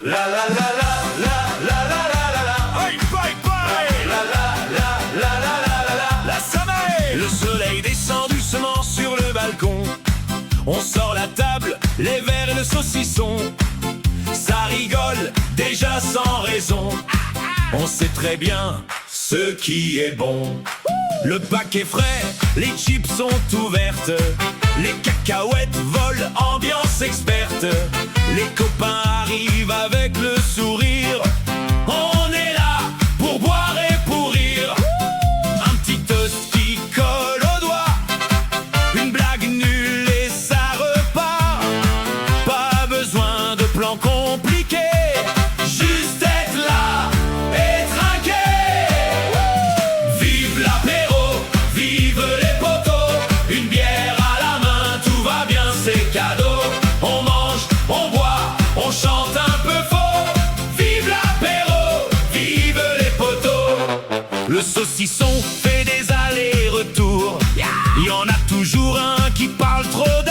La la la la la la la la la la. Aïe, bye, bye. La la la la la la la la. La sommeil. Le soleil descend doucement sur le balcon. On sort la table, les verres et le saucisson. Ça rigole déjà sans raison. On sait très bien ce qui est bon. Le paquet frais, les chips sont ouvertes. Les cacahuètes volent, ambiance experte. Les copains arrivent avec le sourire. On est là pour boire et pour rire. Un petit toast qui colle au doigt. Une blague nulle et ça repart. Pas besoin de plan compliqué. Juste être là et trinquer. Vive l'apéro, vive les potos. Une bière à la main, tout va bien, c'est cadeau. On mange, on boit, on chante un peu faux. Vive l'apéro, vive les potos. Le saucisson fait des allers-retours. Y en a toujours un qui parle trop